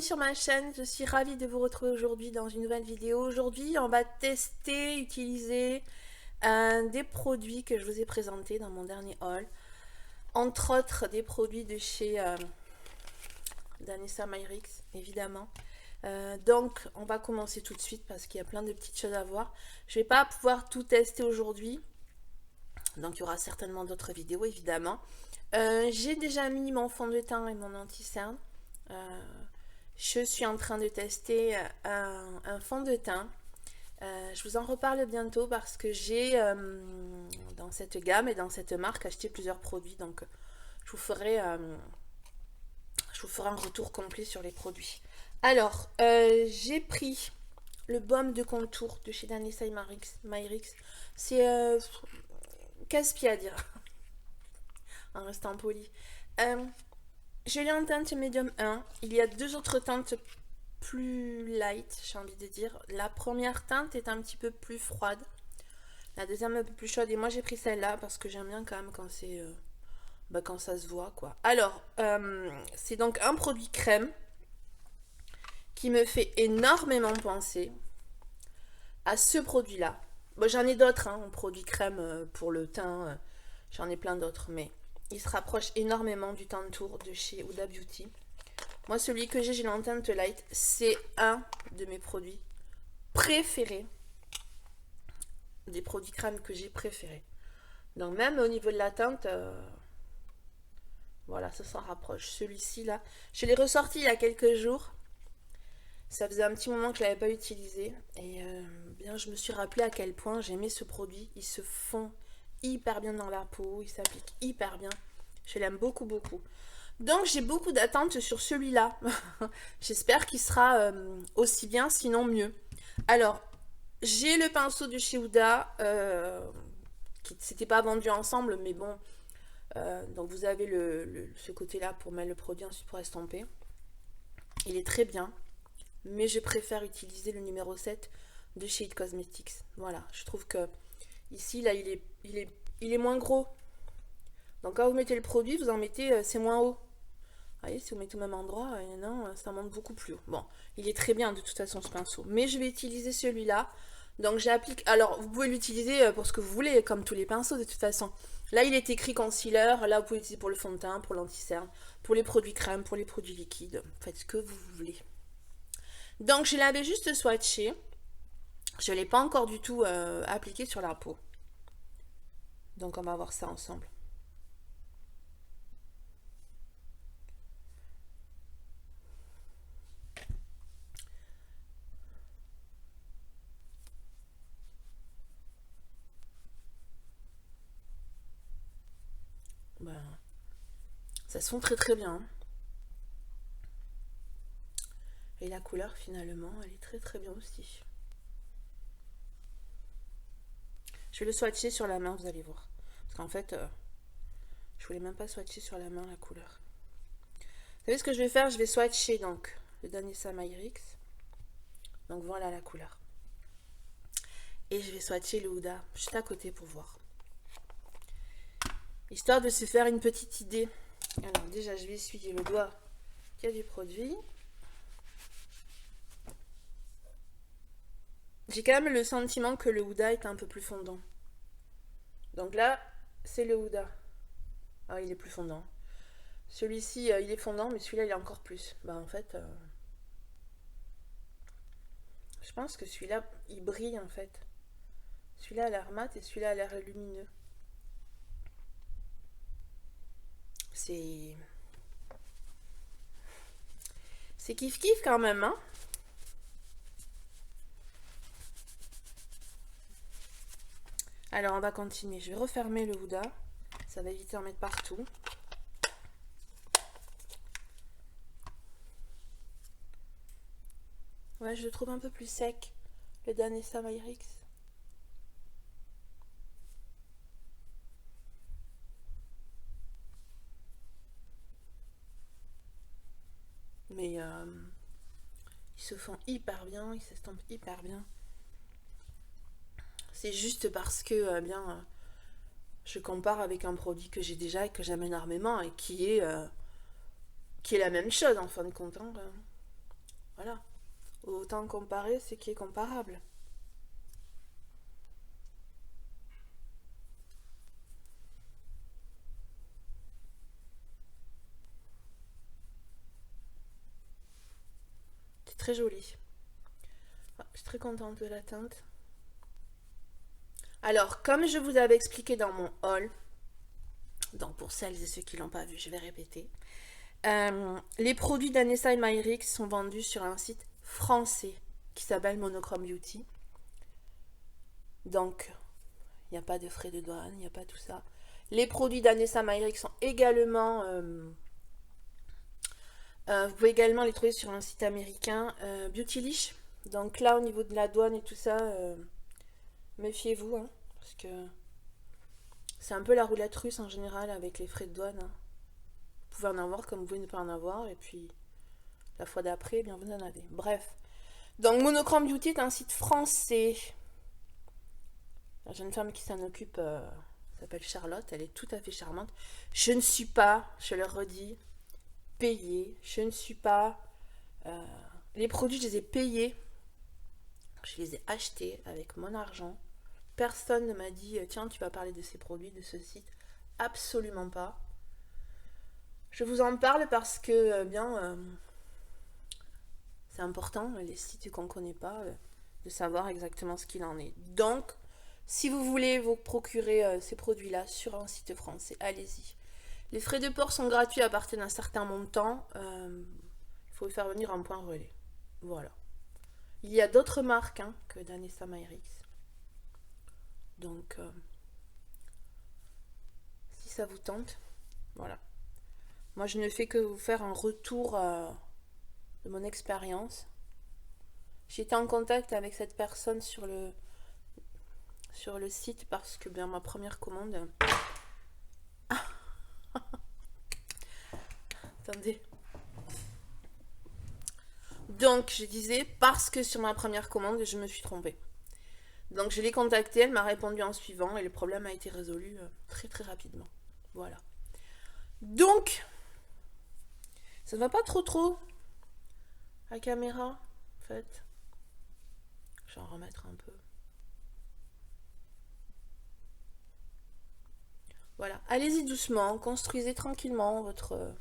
bienvenue sur ma chaîne, je suis ravie de vous retrouver aujourd'hui dans une nouvelle vidéo. Aujourd'hui on va tester, utiliser des produits que je vous ai présentés dans mon dernier haul. Entre autres des produits de chez Danessa Myrix évidemment. Donc on va commencer tout de suite parce qu'il y a plein de petites choses à voir. Je vais pas pouvoir tout tester aujourd'hui, donc il y aura certainement d'autres vidéos évidemment. J'ai déjà mis mon fond de teint et mon anti-cerne. Je suis en train de tester un fond de teint. Je vous en reparle bientôt parce que j'ai dans cette gamme et dans cette marque acheté plusieurs produits. Donc je vous ferai un retour complet sur les produits. Alors, j'ai pris le baume de contour de chez Danessa Myrix. C'est casse-pied à dire, en restant poli. Je l'ai en teinte médium 1. Il y a deux autres teintes plus light, j'ai envie de dire. La première teinte est un petit peu plus froide. La deuxième un peu plus chaude. Et moi j'ai pris celle-là parce que j'aime bien quand même quand c'est quand ça se voit quoi. Alors, c'est donc un produit crème qui me fait énormément penser à ce produit-là. Bon, j'en ai d'autres, hein, en produit crème pour le teint. J'en ai plein d'autres, mais il se rapproche énormément du teint de tour de chez Huda Beauty. Moi, celui que j'ai en teinte light. C'est un de mes produits préférés. Des produits crème que j'ai préférés. Donc même au niveau de la teinte, voilà, ça s'en rapproche. Celui-ci, là, je l'ai ressorti il y a quelques jours. Ça faisait un petit moment que je ne l'avais pas utilisé. Et bien, je me suis rappelé à quel point j'aimais ce produit. Il se fond hyper bien dans la peau, il s'applique hyper bien. Je l'aime beaucoup, beaucoup. Donc, j'ai beaucoup d'attentes sur celui-là. J'espère qu'il sera aussi bien, sinon mieux. Alors, j'ai le pinceau de chez Huda, qui ne s'était pas vendu ensemble, mais bon. Donc, vous avez ce côté-là pour mettre le produit, ensuite pour estomper. Il est très bien, mais je préfère utiliser le numéro 7 de chez It Cosmetics. Voilà, je trouve que ici, là, il est moins gros. Donc quand vous mettez le produit, vous en mettez, c'est moins haut. Vous voyez, si vous mettez au même endroit, non, ça monte beaucoup plus haut. Bon, il est très bien de toute façon ce pinceau. Mais je vais utiliser celui-là. Donc j'applique, alors vous pouvez l'utiliser pour ce que vous voulez, comme tous les pinceaux de toute façon. Là, il est écrit concealer. Là, vous pouvez l'utiliser pour le fond de teint, pour l'anti-cerne, pour les produits crème, pour les produits liquides. Faites ce que vous voulez. Donc je l'avais juste swatché. Je ne l'ai pas encore du tout appliqué sur la peau. Donc on va voir ça ensemble. Ben, ça se fond très très bien. Et la couleur finalement, elle est très très bien aussi. Je vais le swatcher sur la main, vous allez voir. Parce qu'en fait, je voulais même pas swatcher sur la main la couleur. Vous savez ce que je vais faire? Je vais swatcher donc le Danessa Myrix. Donc voilà la couleur. Et je vais swatcher le Huda juste à côté pour voir. Histoire de se faire une petite idée. Alors déjà, je vais essuyer le doigt qui a du produit. J'ai quand même le sentiment que le Huda est un peu plus fondant. Donc là, c'est le Huda. Ah, il est plus fondant. Celui-ci, il est fondant, mais celui-là, il est encore plus. Bah en fait, je pense que celui-là, il brille en fait. Celui-là a l'air mat et celui-là a l'air lumineux. C'est kiff-kiff quand même, hein. Alors, on va continuer. Je vais refermer le Huda. Ça va éviter d'en mettre partout. Ouais, je le trouve un peu plus sec, le Danessa Myrix. Mais ils se font hyper bien, ils s'estampent hyper bien. C'est juste parce que je compare avec un produit que j'ai déjà et que j'aime énormément et qui est la même chose en fin de compte. Hein. Voilà. Autant comparer ce qui est comparable. C'est très joli. Ah, je suis très contente de la teinte. Alors, comme je vous avais expliqué dans mon haul, donc pour celles et ceux qui l'ont pas vu, je vais répéter. Les produits d'Anessa et Myrix sont vendus sur un site français qui s'appelle Monochrome Beauty. Donc, il n'y a pas de frais de douane, il n'y a pas tout ça. Les produits d'Anessa Myrix sont également... vous pouvez également les trouver sur un site américain, Beautylish. Donc là, au niveau de la douane et tout ça, méfiez-vous, hein, parce que c'est un peu la roulette russe en général avec les frais de douane. Hein. Vous pouvez en avoir comme vous pouvez ne pas en avoir, et puis la fois d'après, eh bien vous en avez. Bref. Donc Monochrome Beauty est un site français. La jeune femme qui s'en occupe s'appelle Charlotte, elle est tout à fait charmante. Je ne suis pas, je le redis, payée. Je ne suis pas... les produits, je les ai payés. Je les ai achetés avec mon argent. Personne ne m'a dit, tiens, tu vas parler de ces produits, de ce site. Absolument pas. Je vous en parle parce que, c'est important, les sites qu'on ne connaît pas, de savoir exactement ce qu'il en est. Donc, si vous voulez vous procurer ces produits-là sur un site français, allez-y. Les frais de port sont gratuits à partir d'un certain montant. Il faut faire venir un point relais. Voilà. Il y a d'autres marques hein, que d'Anessa Myrix. Donc, si ça vous tente, voilà. Moi, je ne fais que vous faire un retour de mon expérience. J'étais en contact avec cette personne sur le site parce que bien ma première commande... Attendez. Donc, je disais, parce que sur ma première commande, je me suis trompée. Donc, je l'ai contactée, elle m'a répondu en suivant et le problème a été résolu très très rapidement. Voilà. Donc, ça ne va pas trop la caméra, en fait. Je vais en remettre un peu. Voilà. Allez-y doucement, construisez tranquillement votre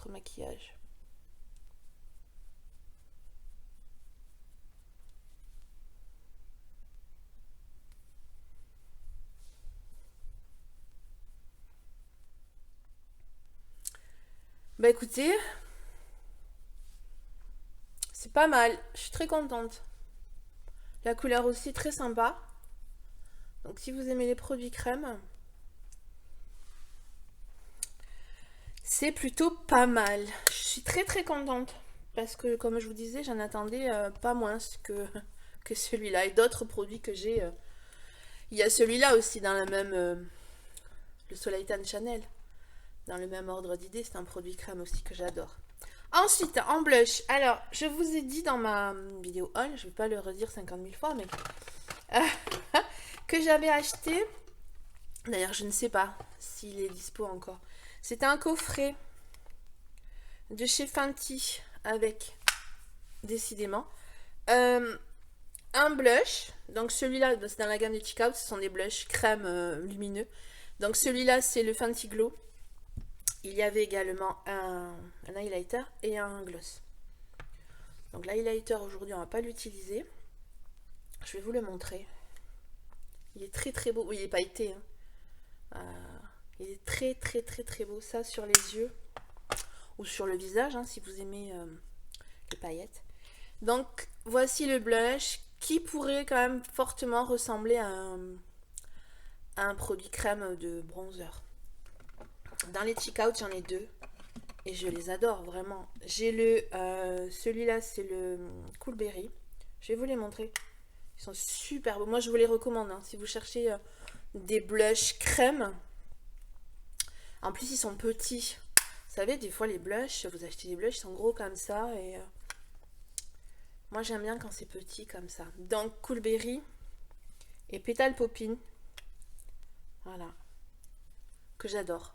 maquillage. Bah écoutez, c'est pas mal. Je suis très contente. La couleur aussi très sympa. Donc si vous aimez les produits crème, c'est plutôt pas mal. Je suis très très contente. Parce que comme je vous disais, j'en attendais pas moins que celui-là. Et d'autres produits que j'ai. Il y a celui-là aussi dans la même... le Soleil Tan Chanel. Dans le même ordre d'idée, c'est un produit crème aussi que j'adore. Ensuite, en blush. Alors, je vous ai dit dans ma vidéo haul, je ne vais pas le redire 50 000 fois, mais... que j'avais acheté... D'ailleurs, je ne sais pas s'il est dispo encore. C'était un coffret de chez Fenty avec, décidément, un blush. Donc celui-là, c'est dans la gamme des Check Out, ce sont des blushs crème lumineux. Donc celui-là, c'est le Fenty Glow. Il y avait également un highlighter et un gloss. Donc l'highlighter, aujourd'hui, on ne va pas l'utiliser. Je vais vous le montrer. Il est très très beau. Oui, il n'est pas été. Hein. Il est très très très très beau. Ça sur les yeux ou sur le visage, hein, si vous aimez les paillettes. Donc voici le blush qui pourrait quand même fortement ressembler à un produit crème de bronzer. Dans les Check Out, j'en ai deux. Et je les adore vraiment. J'ai celui-là, c'est le Cool Berry. Je vais vous les montrer. Ils sont super beaux. Moi, je vous les recommande. Hein, si vous cherchez des blushs crème. En plus, ils sont petits. Vous savez, des fois, les blushs, vous achetez des blushs, ils sont gros comme ça. Et moi, j'aime bien quand c'est petit comme ça. Donc, Cool Berry et Pétale Poppin. Voilà. Que j'adore.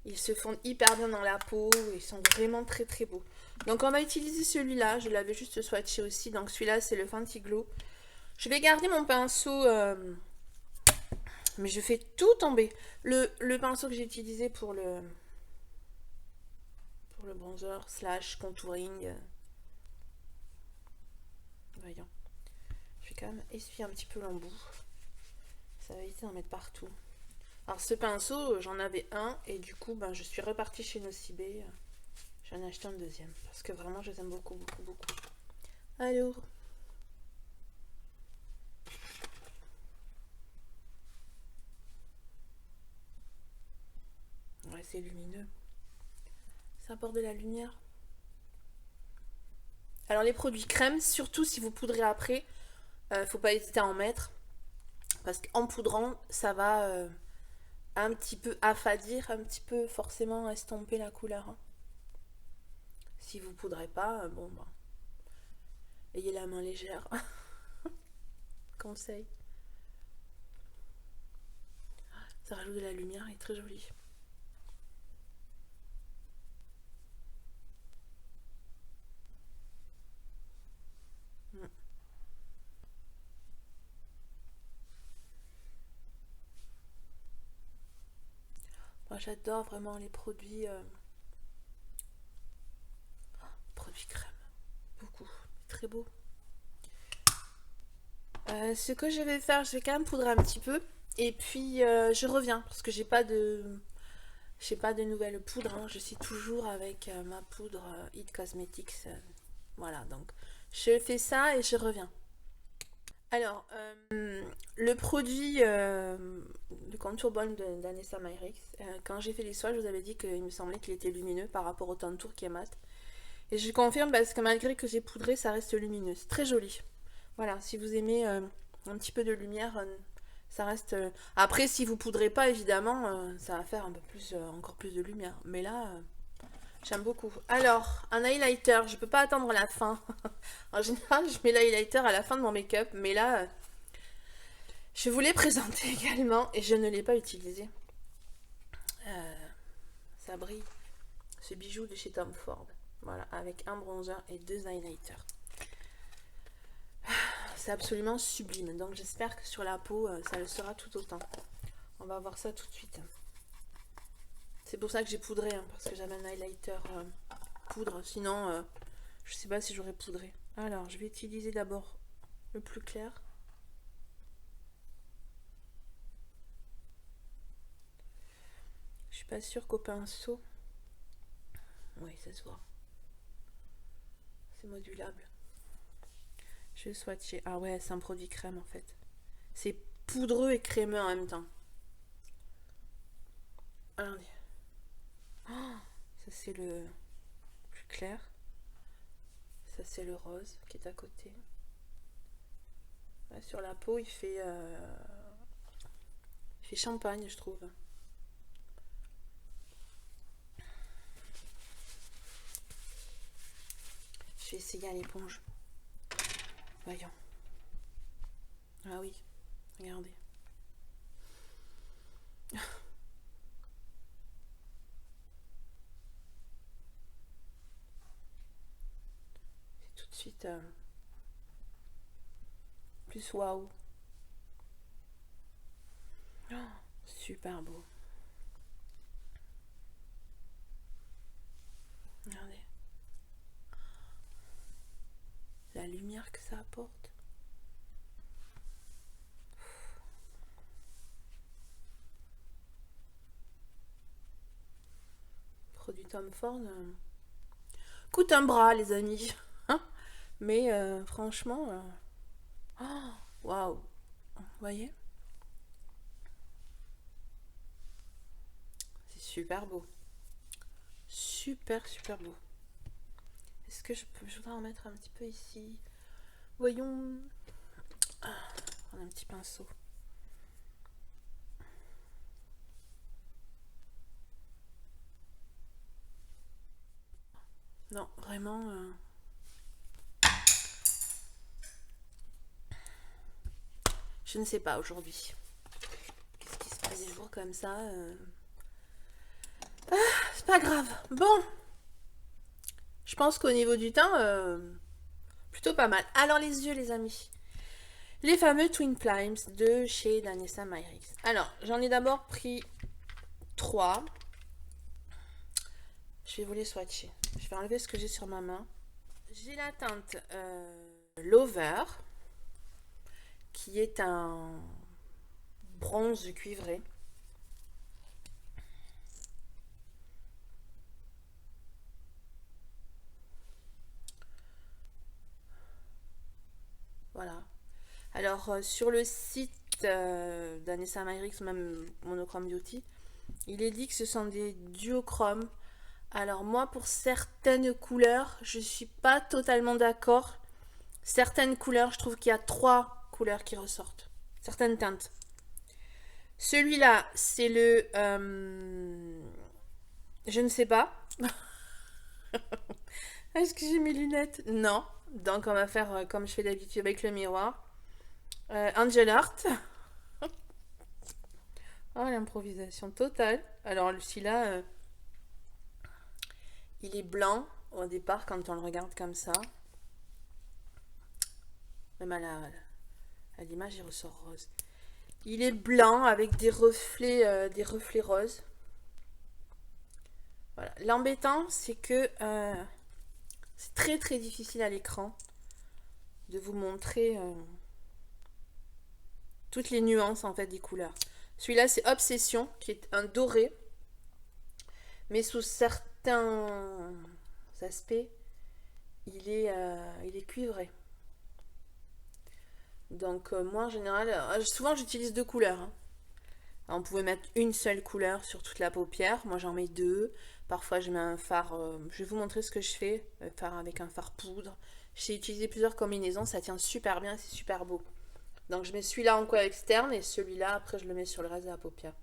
Ils se fondent hyper bien dans la peau. Ils sont vraiment très très beaux. Donc on va utiliser celui-là. Je l'avais juste swatché aussi. Donc celui-là, c'est le Fenty Glow. Je vais garder mon pinceau... mais je fais tout tomber. Le pinceau que j'ai utilisé pour le bronzer slash contouring. Voyons. Je vais quand même essuyer un petit peu l'embout. Ça va éviter d'en mettre partout. Alors ce pinceau, j'en avais un et du coup, ben, je suis repartie chez Nocibé. J'en ai acheté un deuxième parce que vraiment, je les aime beaucoup, beaucoup, beaucoup. Alors. Ouais, c'est lumineux. Ça apporte de la lumière. Alors les produits crème, surtout si vous poudrez après, faut pas hésiter à en mettre. Parce qu'en poudrant, ça va un petit peu affadir, un petit peu forcément estomper la couleur. Hein. Si vous poudrez pas, bon bah, ayez la main légère. Conseil. Ça rajoute de la lumière et très joli. Mm. Moi j'adore vraiment les produits produits crème. Beaucoup. Très beau. Ce que je vais faire, je vais quand même poudrer un petit peu. Et puis je reviens parce que j'ai pas de nouvelles poudres. Hein. Je suis toujours avec ma poudre It Cosmetics. Voilà, donc je fais ça et je reviens. Alors, le produit, le contour balm d'Anessa Myrix, quand j'ai fait les soins, je vous avais dit qu'il me semblait qu'il était lumineux par rapport au contour qui est mat. Et je confirme parce que malgré que j'ai poudré, ça reste lumineux. C'est très joli. Voilà, si vous aimez un petit peu de lumière, ça reste... Après, si vous poudrez pas, évidemment, ça va faire un peu plus, encore plus de lumière. Mais là, j'aime beaucoup. Alors, un highlighter, je peux pas attendre la fin. En général, je mets l'highlighter à la fin de mon make-up, mais là, je vous l'ai présenté également et je ne l'ai pas utilisé. Ça brille. Ce bijou de chez Tom Ford. Voilà, avec un bronzer et deux highlighters. C'est absolument sublime. Donc j'espère que sur la peau, ça le sera tout autant. On va voir ça tout de suite. C'est pour ça que j'ai poudré, hein, parce que j'avais un highlighter poudre. Sinon, je sais pas si j'aurais poudré. Alors, je vais utiliser d'abord le plus clair. Je suis pas sûre qu'au pinceau... Oui, ça se voit. C'est modulable. Je vais swatcher. Ah ouais, c'est un produit crème en fait. C'est poudreux et crémeux en même temps. Regardez. Oh, ça c'est le plus clair. Ça c'est le rose qui est à côté. Ouais, sur la peau, il fait champagne, je trouve. Je vais essayer à l'éponge. Voyons. Ah oui, regardez. C'est tout de suite plus waouh. Oh, super beau. Regardez. La lumière que ça apporte. Produit Tom Ford coûte un bras, les amis. Hein. Mais franchement, waouh. Vous voyez? C'est super beau. Super, super beau. Est-ce que je voudrais en mettre un petit peu ici? Voyons. Prendre un petit pinceau. Non, vraiment. Je ne sais pas aujourd'hui. Qu'est-ce qui se passe des jours comme ça c'est pas grave. Bon, je pense qu'au niveau du teint, plutôt pas mal. Alors les yeux, les amis. Les fameux Twin Flames de chez Danessa Myricks. Alors, j'en ai d'abord pris 3. Je vais vous les swatcher. Je vais enlever ce que j'ai sur ma main. J'ai la teinte Lover, qui est un bronze cuivré. Voilà. Alors, sur le site Danessa Myricks, même Monochrome Beauty, il est dit que ce sont des duochromes. Alors moi, pour certaines couleurs, je suis pas totalement d'accord. Certaines couleurs, je trouve qu'il y a 3 couleurs qui ressortent. Certaines teintes. Celui-là, c'est le... je ne sais pas. Est-ce que j'ai mes lunettes? Non. Donc on va faire comme je fais d'habitude avec le miroir. Angel Art. Oh, l'improvisation totale. Alors celui-là, il est blanc au départ quand on le regarde comme ça. Même à l'image, il ressort rose. Il est blanc avec des reflets roses. Voilà. L'embêtant, c'est que c'est très très difficile à l'écran de vous montrer toutes les nuances en fait des couleurs. Celui-là, c'est Obsession, qui est un doré, mais sous certains aspects, il est cuivré. Donc moi en général, souvent j'utilise 2 couleurs. Hein. On pouvait mettre une seule couleur sur toute la paupière. Moi j'en mets 2. Parfois je mets un fard. Je vais vous montrer ce que je fais. Fard avec un fard poudre. J'ai utilisé plusieurs combinaisons. Ça tient super bien. C'est super beau. Donc je mets celui-là en coin externe. Et celui-là après je le mets sur le reste de la paupière.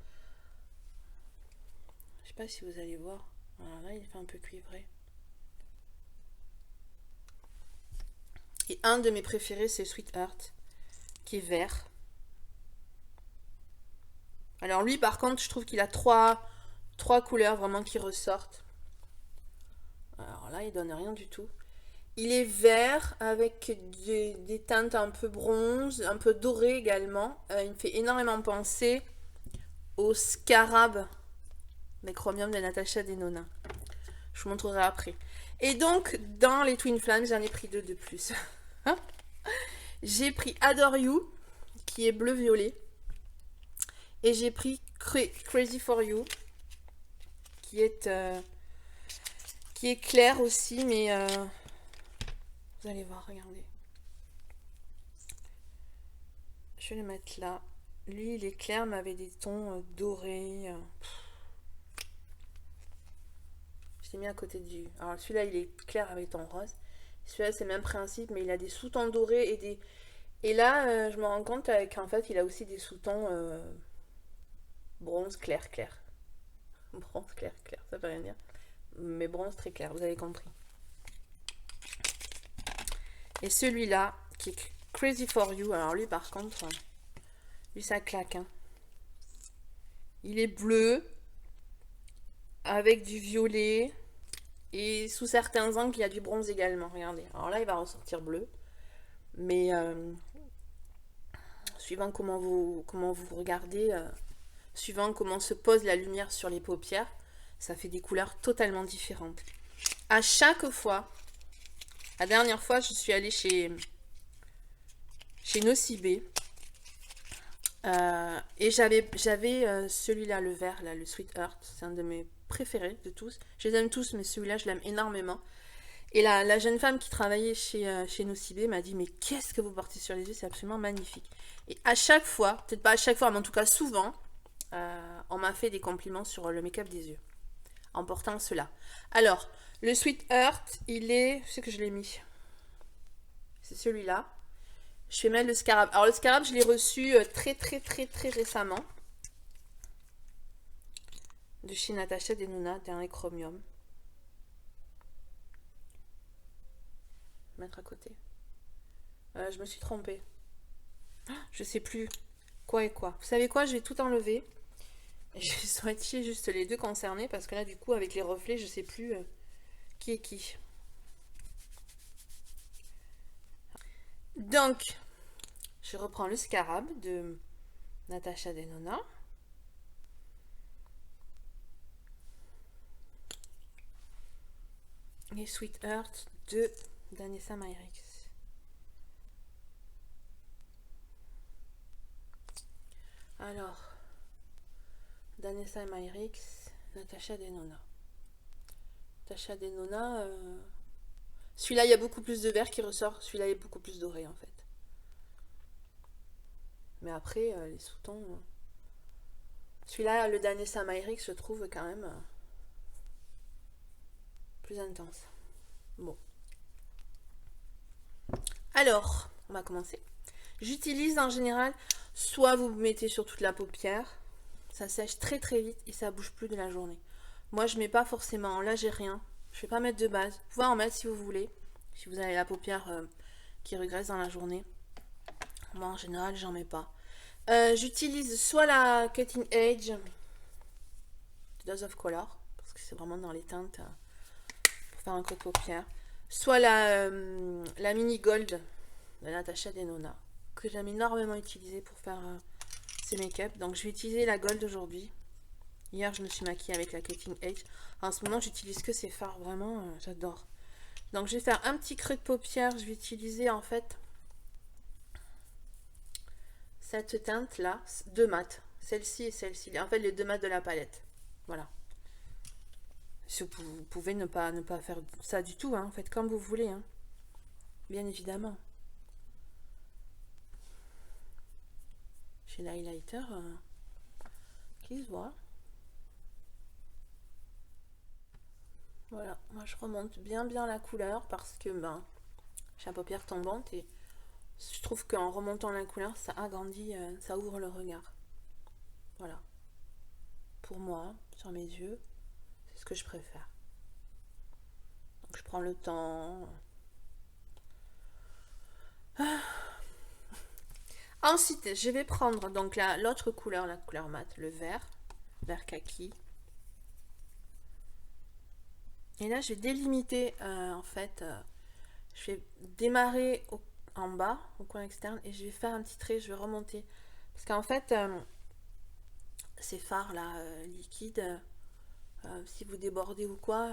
Je sais pas si vous allez voir. Voilà, là il fait un peu cuivré. Et un de mes préférés c'est Sweetheart. Qui est vert. Alors lui par contre je trouve qu'il a 3 couleurs vraiment qui ressortent. Alors là il donne rien du tout. Il est vert avec des teintes un peu bronze, un peu doré également. Il me fait énormément penser au Scarab des Chromium de Natasha Denona. Je vous montrerai après. Et donc dans les Twin Flames j'en ai pris 2 de plus. J'ai pris Adore You qui est bleu-violet. Et j'ai pris Crazy for You, qui est clair aussi, mais vous allez voir, regardez. Je vais le mettre là. Lui, il est clair, mais avec des tons dorés. Je l'ai mis à côté du... Alors celui-là, il est clair avec ton rose. Celui-là, c'est le même principe, mais il a des sous-tons dorés et des... Et là, je me rends compte qu'en fait, il a aussi des sous-tons... bronze clair. Bronze clair, ça veut rien dire. Mais bronze très clair, vous avez compris. Et celui-là, qui est Crazy for You, alors lui par contre, lui ça claque. Hein. Il est bleu, avec du violet, et sous certains angles, il y a du bronze également, regardez. Alors là, il va ressortir bleu. Mais suivant comment vous regardez... suivant comment se pose la lumière sur les paupières, ça fait des couleurs totalement différentes. À chaque fois, la dernière fois, je suis allée chez Nocibé et j'avais celui-là, le vert, là, le Sweetheart, c'est un de mes préférés de tous. Je les aime tous, mais celui-là, je l'aime énormément. Et la jeune femme qui travaillait chez Nocibé m'a dit, mais qu'est-ce que vous portez sur les yeux, c'est absolument magnifique. Et à chaque fois, peut-être pas à chaque fois, mais en tout cas souvent, on m'a fait des compliments sur le make-up des yeux en portant cela. Alors, le Sweetheart, il est... Je sais que je l'ai mis. C'est celui-là. Je vais mettre le Scarab. Alors, le Scarab, je l'ai reçu très récemment. De chez Natasha Denona, dernier Chromium. Mettre à côté. Je me suis trompée. Je sais plus quoi et quoi. Vous savez quoi? Je vais tout enlever. J'ai swatché juste les deux concernés parce que là, du coup, avec les reflets, je sais plus qui est qui. Donc, je reprends le scarab de Natasha Denona. Et Sweet Heart de Danessa Myricks. Alors, Danessa Myricks, Natasha Denona. Natasha Denona, celui-là, il y a beaucoup plus de vert qui ressort. Celui-là, il y a beaucoup plus doré en fait. Mais après, les sous-tons. Celui-là, le Danessa Myricks, je trouve quand même plus intense. Bon. Alors, on va commencer. J'utilise en général, soit vous mettez sur toute la paupière, ça sèche très très vite et ça bouge plus de la journée. Moi, je mets pas forcément, là j'ai rien. Je vais pas mettre de base. Vous pouvez en mettre si vous voulez, si vous avez la paupière qui regresse dans la journée. Moi, en général, j'en mets pas. J'utilise soit la Cutting Edge Dose of Color, parce que c'est vraiment dans les teintes pour faire un creux de paupière. Soit la Mini Gold de Natasha Denona, que j'aime énormément utiliser pour faire ces make-up. Donc je vais utiliser la Gold aujourd'hui. Hier je me suis maquillée avec la Cutting Edge. En ce moment j'utilise que ces fards, vraiment j'adore. Donc je vais faire un petit creux de paupière. Je vais utiliser en fait cette teinte là, deux mat. Celle-ci et celle-ci. En fait les deux mats de la palette. Voilà. Vous pouvez ne pas faire ça du tout, hein. Faites comme vous voulez, hein. Bien évidemment. J'ai l'highlighter qui se voit. Voilà, moi je remonte bien la couleur parce que ben, j'ai la paupière tombante et je trouve qu'en remontant la couleur, ça agrandit, ça ouvre le regard. Voilà. Pour moi, sur mes yeux, c'est ce que je préfère. Donc je prends le temps. Ensuite, je vais prendre donc l'autre couleur, la couleur mate, le vert kaki. Et là, je vais délimiter en fait. Je vais démarrer en bas, au coin externe, et je vais faire un petit trait, je vais remonter. Parce qu'en fait, ces fards là, liquides, si vous débordez ou quoi,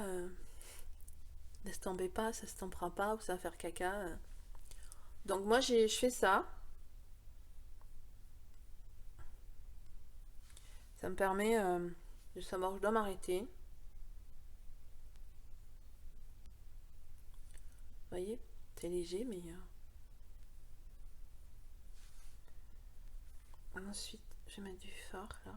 n'estampez pas, ça ne stampera pas, ou ça va faire caca. Donc moi, je fais ça. Ça me permet de savoir où je dois m'arrêter. Vous voyez, c'est léger, mais... Ensuite, je vais mettre du fard là.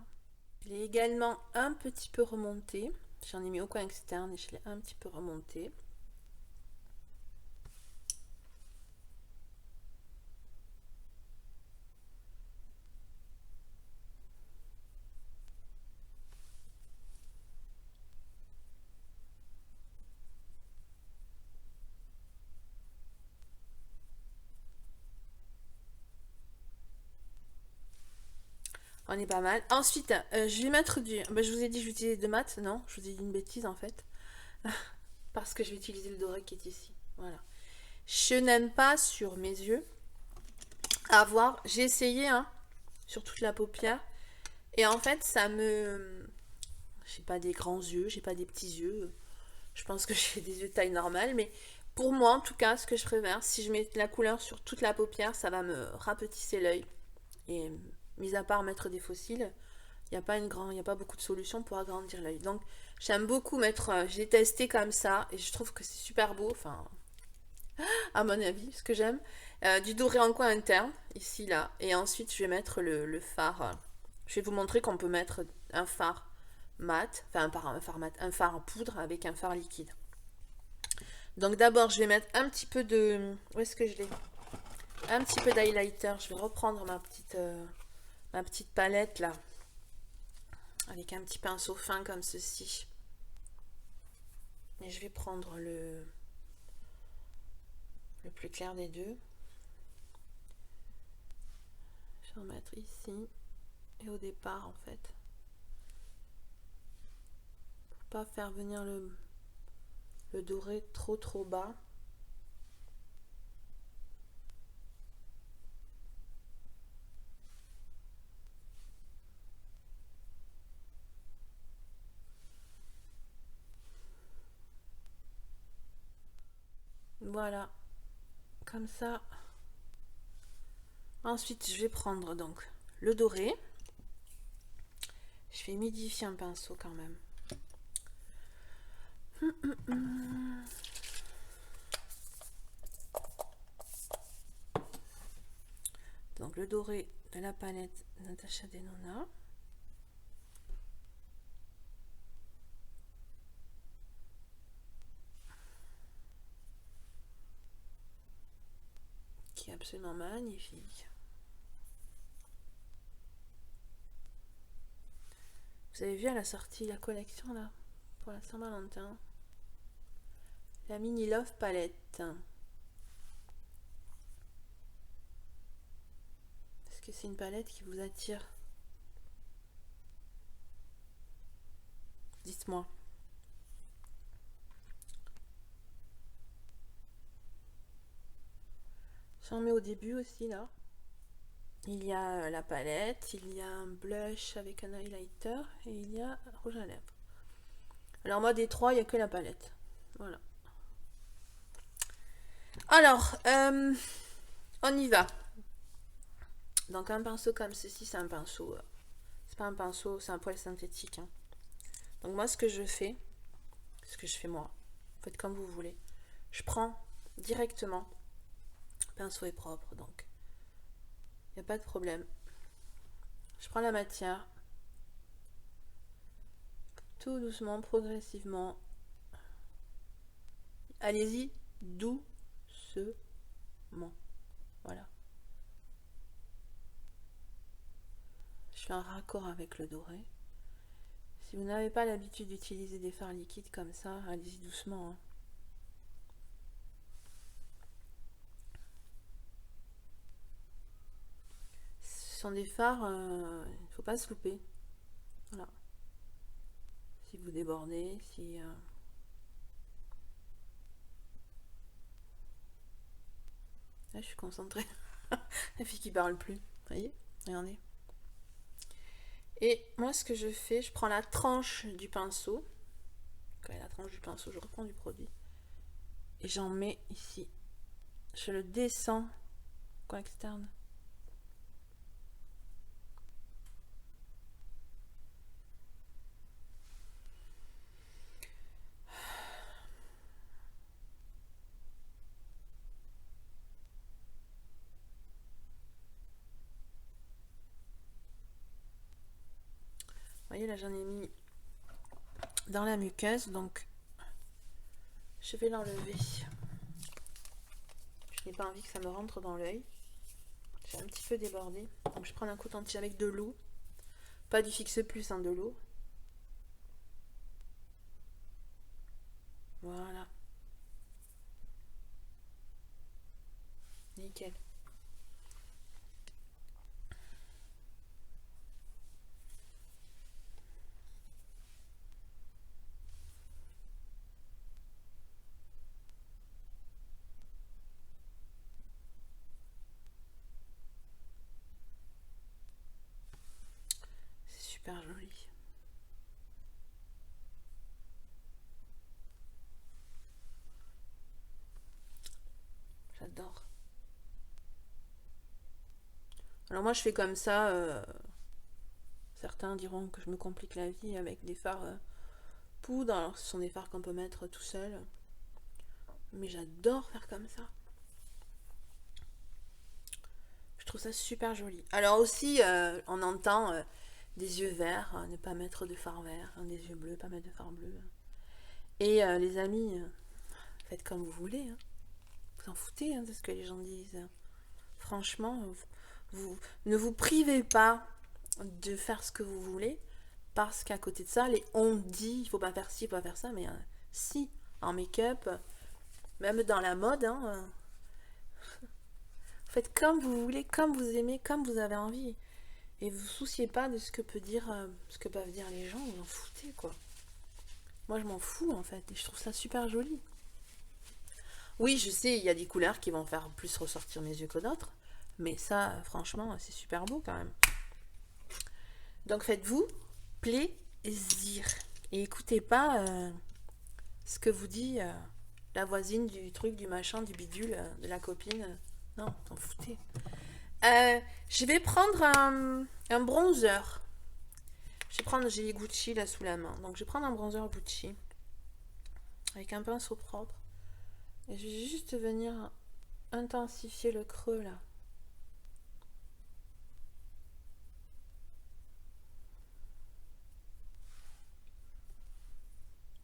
Il est également un petit peu remonté. J'en ai mis au coin externe et je l'ai un petit peu remonté. On est pas mal. Ensuite, je vais mettre du... Bah, je vous ai dit que j'utilisais de mat. Non, je vous ai dit une bêtise en fait. Parce que je vais utiliser le doré qui est ici. Voilà. Je n'aime pas sur mes yeux avoir... J'ai essayé hein, sur toute la paupière. Et en fait, ça me... J'ai pas des grands yeux, j'ai pas des petits yeux. Je pense que j'ai des yeux de taille normale. Mais pour moi, en tout cas, ce que je préfère, si je mets la couleur sur toute la paupière, ça va me rapetisser l'œil. Et mis à part mettre des fossiles, il n'y a pas beaucoup de solutions pour agrandir l'œil. Donc j'aime beaucoup mettre, j'ai testé comme ça et je trouve que c'est super beau, enfin à mon avis, ce que j'aime. Du doré en coin interne, ici là, et ensuite je vais mettre le fard. Je vais vous montrer qu'on peut mettre un fard mat, enfin un fard mat, un fard en poudre avec un fard liquide. Donc d'abord je vais mettre un petit peu de... Où est-ce que je l'ai? Un petit peu d'highlighter. Je vais reprendre ma petite palette là. Avec un petit pinceau fin comme ceci. Et je vais prendre le plus clair des deux. Je vais en mettre ici. Et au départ en fait. Pas faire venir le doré trop bas. Voilà, comme ça. Ensuite, je vais prendre donc le doré. Je vais humidifier un pinceau quand même. Donc le doré de la palette Natasha Denona. Qui est absolument magnifique. Vous avez vu, elle a sorti la collection là pour la Saint-Valentin. La Mini Love Palette. Est-ce que c'est une palette qui vous attire? Dites-moi. J'en mets au début aussi là. Il y a la palette, il y a un blush avec un highlighter et il y a rouge à lèvres. Alors moi des trois, il n'y a que la palette. Voilà. Alors, on y va. Donc un pinceau comme ceci, c'est un pinceau. C'est pas un pinceau, c'est un poil synthétique. Hein. Donc moi ce que je fais moi, faites comme vous voulez. Je prends directement. Le pinceau est propre donc. Il n'y a pas de problème. Je prends la matière. Tout doucement, progressivement. Allez-y, doucement. Voilà. Je fais un raccord avec le doré. Si vous n'avez pas l'habitude d'utiliser des fards liquides comme ça, allez-y doucement. Hein. Ce sont des fards, il ne faut pas se louper. Voilà. Si vous débordez, si... Là, je suis concentrée. La fille qui parle plus. Vous voyez? Regardez. Et moi, ce que je fais, je prends la tranche du pinceau. Quand il y a la tranche du pinceau, je reprends du produit. Et j'en mets ici. Je le descends. Coin externe. Vous voyez, là, j'en ai mis dans la muqueuse, donc je vais l'enlever. Je n'ai pas envie que ça me rentre dans l'œil. J'ai un petit peu débordé. Donc je prends un coton-tige avec de l'eau. Pas du fixe plus, hein, de l'eau. Voilà. Nickel. C'est super joli. J'adore. Alors moi je fais comme ça. Certains diront que je me complique la vie avec des fards poudre. Alors ce sont des fards qu'on peut mettre tout seul. Mais j'adore faire comme ça. Je trouve ça super joli. Alors aussi, on entend des yeux verts, ne pas mettre de fard vert, des yeux bleus, pas mettre de fard bleu. Et les amis, faites comme vous voulez. Hein. Vous en foutez hein, de ce que les gens disent. Franchement, vous ne vous privez pas de faire ce que vous voulez parce qu'à côté de ça, les on dit il faut pas faire ci, il faut pas faire ça, mais si, en make-up, même dans la mode, hein, faites comme vous voulez, comme vous aimez, comme vous avez envie. Et vous vous souciez pas de ce que peuvent dire les gens, vous en foutez quoi. Moi, je m'en fous, en fait. Et je trouve ça super joli. Oui, je sais, il y a des couleurs qui vont faire plus ressortir mes yeux que d'autres. Mais ça, franchement, c'est super beau quand même. Donc, faites-vous plaisir. Et écoutez pas ce que vous dit la voisine du truc, du machin, du bidule, de la copine. Non, t'en foutez. Je vais prendre un bronzer. J'ai les Gucci là sous la main. Donc je vais prendre un bronzer Gucci. Avec un pinceau propre. Et je vais juste venir intensifier le creux là.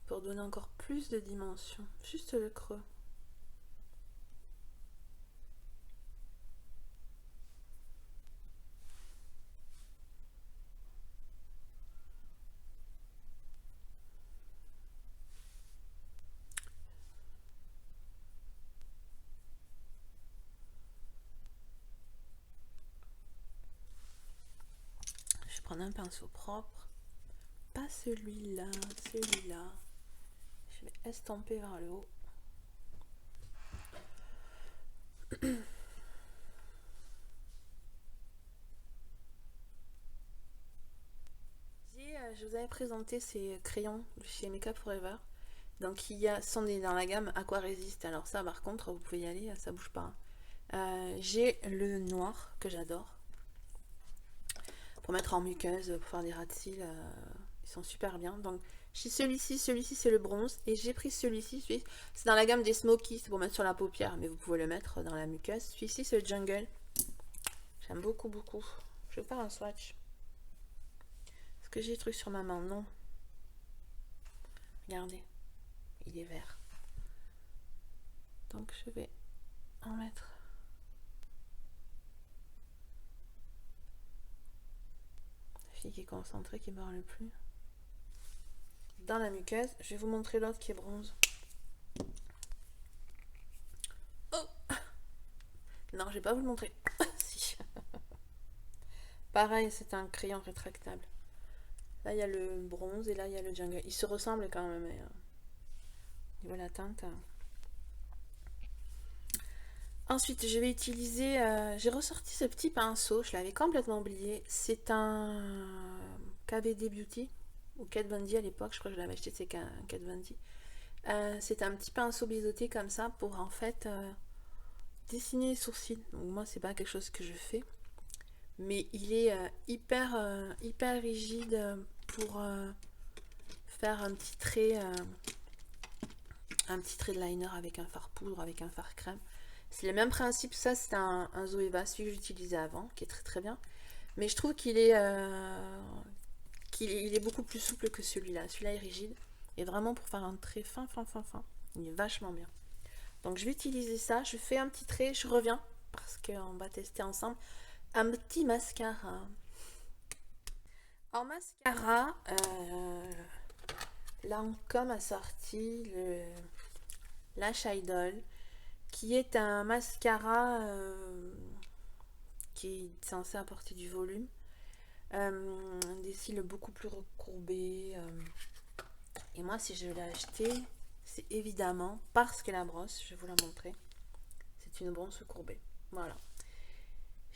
Pour donner encore plus de dimension. Juste le creux. Je vais prendre un pinceau propre. Pas celui-là, celui-là. Je vais estomper vers le haut. Je vous avais présenté ces crayons chez Makeup Forever. Donc il y a, sont dans la gamme Aqua Resist. Alors ça par contre vous pouvez y aller, ça bouge pas. J'ai le noir que j'adore. Pour mettre en muqueuse, pour faire des ras de cils, ils sont super bien. Donc j'ai celui-ci c'est le bronze. Et j'ai pris celui-ci, c'est dans la gamme des Smoky, c'est pour mettre sur la paupière, mais vous pouvez le mettre dans la muqueuse. Celui-ci c'est le Jungle. J'aime beaucoup beaucoup. Je vais faire un swatch. Est-ce que j'ai des trucs sur ma main? Non. Regardez, il est vert. Donc je vais en mettre. La fille qui est concentrée, qui parle plus. Dans la muqueuse, je vais vous montrer l'autre qui est bronze. Oh, non, je vais pas vous le montrer. Si. Pareil, c'est un crayon rétractable. Là, il y a le bronze et là, il y a le jungle. Ils se ressemblent quand même. Mais, niveau la teinte. Ensuite, je vais utiliser... j'ai ressorti ce petit pinceau. Je l'avais complètement oublié. C'est un KVD Beauty. Ou Kat Von D à l'époque. Je crois que je l'avais acheté, c'est Kat Von D. C'est un petit pinceau biseauté comme ça pour en fait dessiner les sourcils. Donc moi, c'est pas quelque chose que je fais. Mais il est hyper rigide pour faire un petit trait de liner avec un fard poudre, avec un fard crème. C'est le même principe. Ça, c'est un Zoeva, celui que j'utilisais avant, qui est très très bien. Mais je trouve qu'il est, il est beaucoup plus souple que celui-là. Celui-là est rigide. Et vraiment pour faire un trait fin. Il est vachement bien. Donc je vais utiliser ça. Je fais un petit trait, je reviens. Parce qu'on va tester ensemble un petit mascara. En mascara, Lancôme a sorti le Lash Idol, qui est un mascara qui est censé apporter du volume, des cils beaucoup plus recourbés. Et moi, si je l'ai acheté, c'est évidemment parce que la brosse, je vais vous la montrer, c'est une brosse courbée. Voilà.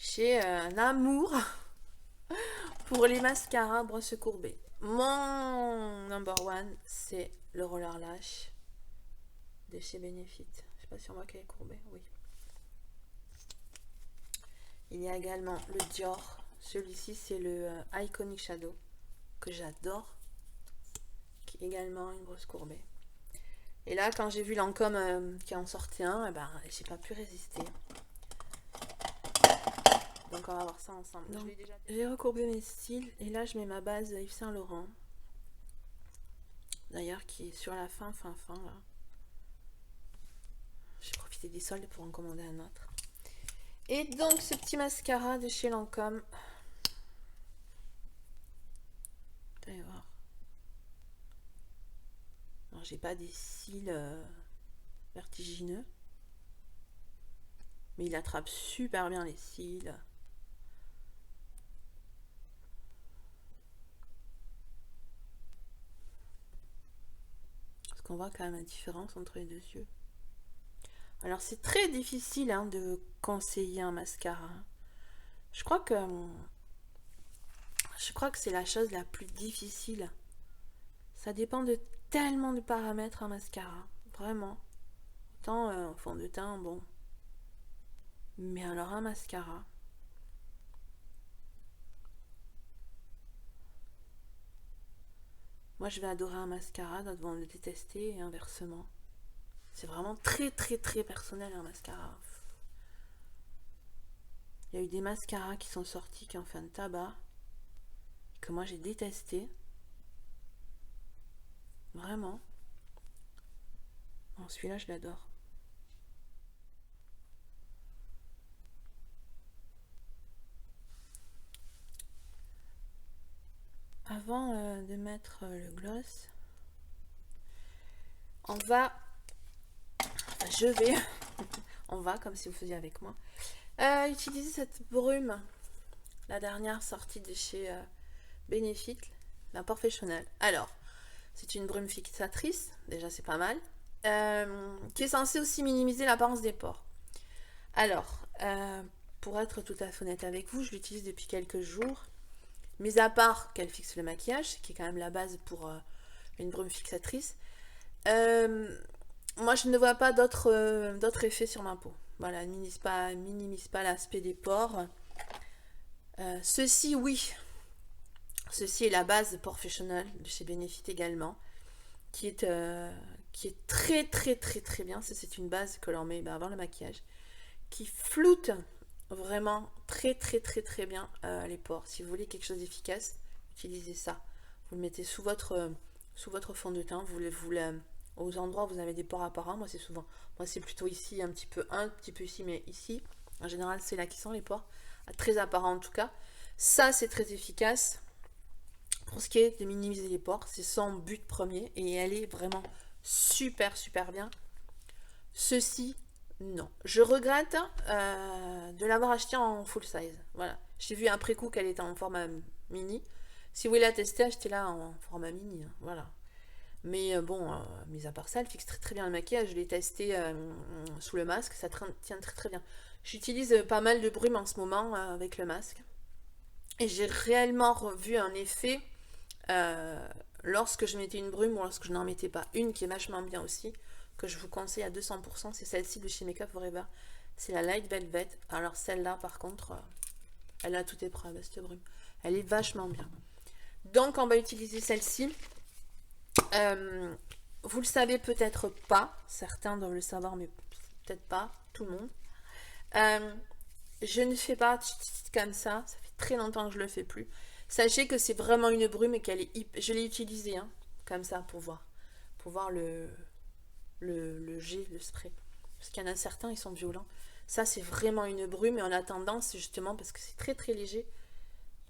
J'ai un amour pour les mascaras brosse courbée. Mon number one, c'est le Roller Lash de chez Benefit. Je sais pas si on voit qu'elle est courbée. Oui. Il y a également le Dior. Celui-ci, c'est le Iconic Shadow que j'adore, qui est également une brosse courbée. Et là, quand j'ai vu Lancôme qui en sortait un, eh ben, j'ai pas pu résister. Donc on va voir ça ensemble. J'ai recourbé mes cils et là je mets ma base Yves Saint Laurent. D'ailleurs qui est sur la fin là. J'ai profité des soldes pour en commander un autre. Et donc ce petit mascara de chez Lancôme. Vous allez voir. Alors j'ai pas des cils vertigineux. Mais il attrape super bien les cils. qu'on voit quand même la différence entre les deux yeux. Alors c'est très difficile hein, de conseiller un mascara. Je crois que c'est la chose la plus difficile. Ça dépend de tellement de paramètres un mascara, vraiment. Autant fond de teint, bon. Mais alors un mascara. Moi je vais adorer un mascara, d'autres vont le détester et inversement. C'est vraiment très très très personnel un mascara. Il y a eu des mascaras qui sont sortis qui ont fait un tabac, que moi j'ai détesté. Vraiment. Bon, celui-là je l'adore. Avant de mettre le gloss, on va, enfin je vais, on va comme si vous faisiez avec moi, utiliser cette brume, la dernière sortie de chez Benefit, la Professionnelle. Alors, c'est une brume fixatrice, déjà c'est pas mal, qui est censée aussi minimiser l'apparence des pores. Alors, pour être tout à fait honnête avec vous, je l'utilise depuis quelques jours. Mis à part qu'elle fixe le maquillage, qui est quand même la base pour une brume fixatrice, moi je ne vois pas d'autres effets sur ma peau. Voilà, elle minimise pas l'aspect des pores. Ceci, oui. Ceci est la base Professionnelle de chez Benefit également, qui est très très très très bien. C'est une base que l'on met avant le maquillage, qui floute vraiment très très très très bien les pores. Si vous voulez quelque chose d'efficace, utilisez ça. Vous le mettez sous votre fond de teint, aux endroits où vous avez des pores apparents. Moi c'est plutôt ici, un petit peu ici, mais ici en général c'est là qui sont les pores, très apparents en tout cas. Ça c'est très efficace pour ce qui est de minimiser les pores, c'est son but premier et elle est vraiment super super bien. Ceci, non. Je regrette de l'avoir acheté en full size. Voilà. J'ai vu après coup qu'elle était en format mini. Si vous voulez la tester, achetez-la en format mini. Hein. Voilà. Mais bon, mis à part ça, elle fixe très très bien le maquillage. Je l'ai testé sous le masque. Ça tient très très bien. J'utilise pas mal de brume en ce moment avec le masque. Et j'ai réellement vu un effet lorsque je mettais une brume ou lorsque je n'en mettais pas. Une qui est vachement bien aussi, que je vous conseille à 200%, c'est celle-ci de chez Make Up Forever. C'est la Light Velvet. Alors celle-là, par contre, elle a toute épreuve, cette brume. Elle est vachement bien. Donc, on va utiliser celle-ci. Vous le savez peut-être pas. Certains doivent le savoir, mais peut-être pas tout le monde. Je ne fais pas comme ça. Ça fait très longtemps que je le fais plus. Sachez que c'est vraiment une brume et qu'elle est... Je l'ai utilisée, hein, comme ça, pour voir. Pour voir le jet, le spray. Parce qu'il y en a certains, ils sont violents. Ça, c'est vraiment une brume et on a tendance, justement, parce que c'est très très léger,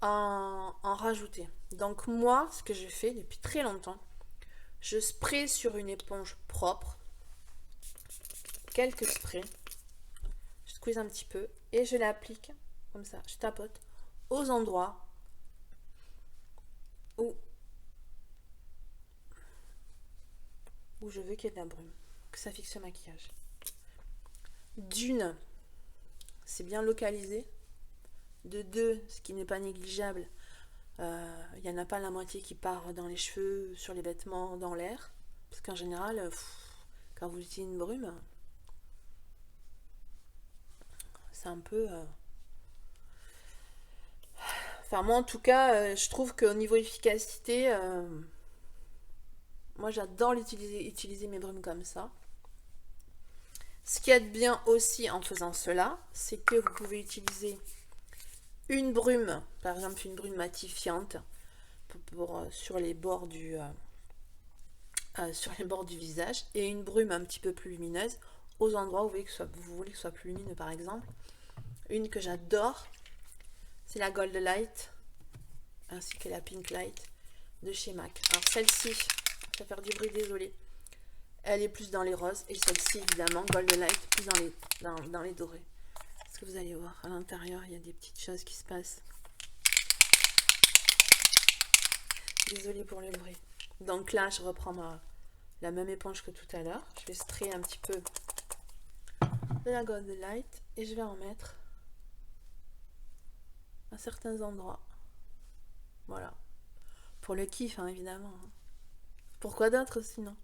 en rajouter. Donc moi, ce que je fais depuis très longtemps, je spray sur une éponge propre, quelques sprays, je squeeze un petit peu et je l'applique, comme ça, je tapote, aux endroits où je veux qu'il y ait de la brume, que ça fixe le maquillage. D'une, c'est bien localisé. De deux, ce qui n'est pas négligeable, il n'y en a pas la moitié qui part dans les cheveux, sur les vêtements, dans l'air. Parce qu'en général, quand vous utilisez une brume, c'est un peu... Enfin, moi en tout cas, je trouve qu'au niveau efficacité, moi j'adore utiliser mes brumes comme ça. Ce qu'il y a de bien aussi en faisant cela, c'est que vous pouvez utiliser une brume, par exemple une brume matifiante sur les bords du visage, et une brume un petit peu plus lumineuse aux endroits où vous voulez que ce soit plus lumineux. Par exemple, une que j'adore, c'est la Gold Light ainsi que la Pink Light de chez MAC. Alors celle-ci, ça va faire du bruit, désolé, elle est plus dans les roses, et celle-ci évidemment Gold Light plus dans les dorés. Parce que vous allez voir à l'intérieur, il y a des petites choses qui se passent. Désolée pour le bruit. Donc là, je reprends la même éponge que tout à l'heure. Je vais sprayer un petit peu de la Gold Light et je vais en mettre à certains endroits. Voilà. Pour le kiff, hein, évidemment. Pourquoi d'autre sinon?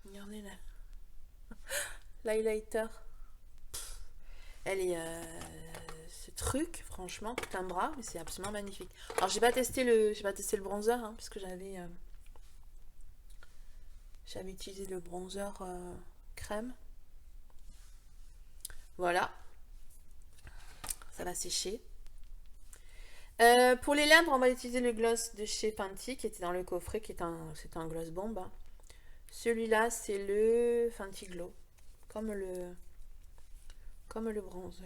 Regardez là. L'highlighter. Elle est... ce truc, franchement, tout un bras, mais c'est absolument magnifique. Alors, j'ai pas testé le bronzer, hein, puisque j'avais utilisé le bronzer crème. Voilà. Ça va sécher. Pour les lèvres, on va utiliser le gloss de chez Fenty qui était dans le coffret, c'est un gloss bombe. Hein. Celui-là, c'est le Fenty Glow, comme le bronzer.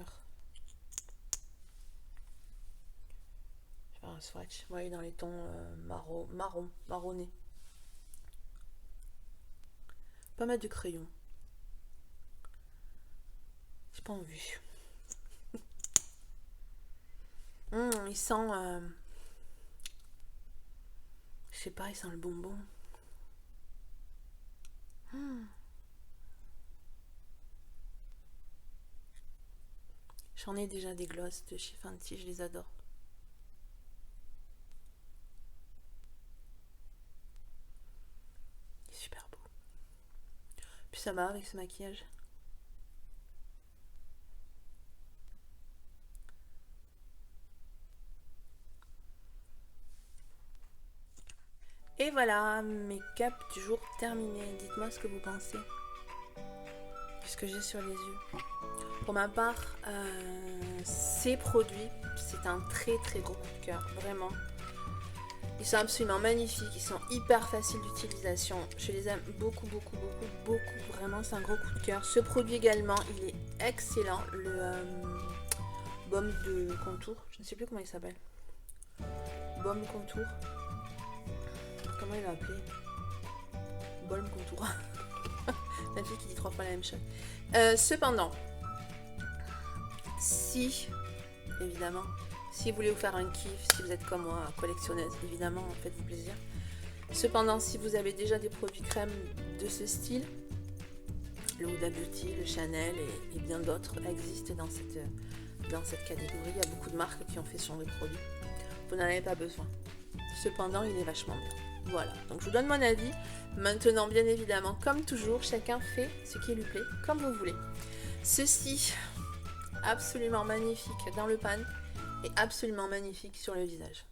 Je vais faire un swatch. Vous voyez, dans les tons marronné. Pas mettre de crayon. J'ai pas envie. Il sent... je sais pas, il sent le bonbon. J'en ai déjà des glosses de chez Fenty, je les adore. Il est super beau. Puis ça va avec ce maquillage. Et voilà, make-up du jour terminé. Dites-moi ce que vous pensez. Puisque j'ai sur les yeux. Pour ma part, ces produits, c'est un très très gros coup de cœur. Vraiment. Ils sont absolument magnifiques. Ils sont hyper faciles d'utilisation. Je les aime beaucoup, beaucoup, beaucoup, beaucoup. Vraiment, c'est un gros coup de cœur. Ce produit également, il est excellent. Le baume de contour. Je ne sais plus comment il s'appelle. Baume contour. Comment il l'a appelé? Baume contour. La fille qui dit 3 fois la même chose. Cependant, si, évidemment, si vous voulez vous faire un kiff, si vous êtes comme moi, collectionneuse, évidemment, faites-vous plaisir. Cependant, si vous avez déjà des produits crème de ce style, le Huda Beauty, le Chanel et bien d'autres existent dans cette catégorie. Il y a beaucoup de marques qui ont fait ce genre de produit. Vous n'en avez pas besoin. Cependant, il est vachement bien. Voilà, donc je vous donne mon avis. Maintenant, bien évidemment, comme toujours, chacun fait ce qui lui plaît, comme vous voulez. Ceci, absolument magnifique dans le pan et absolument magnifique sur le visage.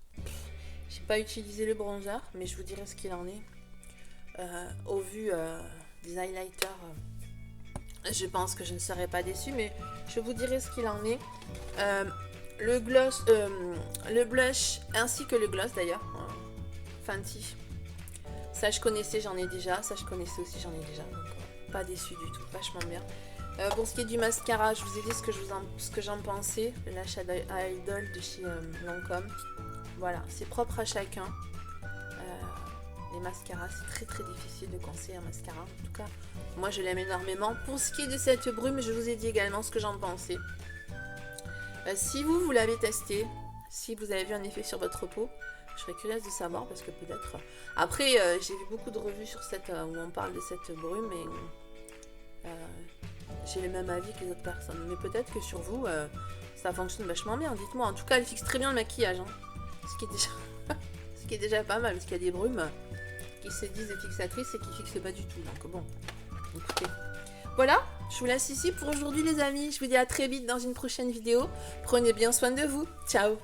J'ai pas utilisé le bronzer, mais je vous dirai ce qu'il en est. Au vu des highlighters, je pense que je ne serai pas déçue, mais je vous dirai ce qu'il en est. Le blush ainsi que le gloss d'ailleurs, Fenty. Ça je connaissais, j'en ai déjà. Ça je connaissais aussi, j'en ai déjà. Donc pas déçu du tout, vachement bien. Pour ce qui est du mascara, je vous ai dit ce que j'en pensais. Le Lash Idol de chez Lancôme. Voilà, c'est propre à chacun. Les mascaras, c'est très très difficile de conseiller un mascara. En tout cas, moi je l'aime énormément. Pour ce qui est de cette brume, je vous ai dit également ce que j'en pensais. Si vous l'avez testé, si vous avez vu un effet sur votre peau, je serais curieuse de savoir parce que peut-être... Après, j'ai vu beaucoup de revues sur où on parle de cette brume et j'ai le même avis que les autres personnes. Mais peut-être que sur vous, ça fonctionne vachement bien. Dites-moi. En tout cas, elle fixe très bien le maquillage. Hein. Ce qui est déjà pas mal parce qu'il y a des brumes qui se disent fixatrices et qui ne fixent pas du tout. Donc bon, écoutez. Voilà, je vous laisse ici pour aujourd'hui les amis. Je vous dis à très vite dans une prochaine vidéo. Prenez bien soin de vous. Ciao!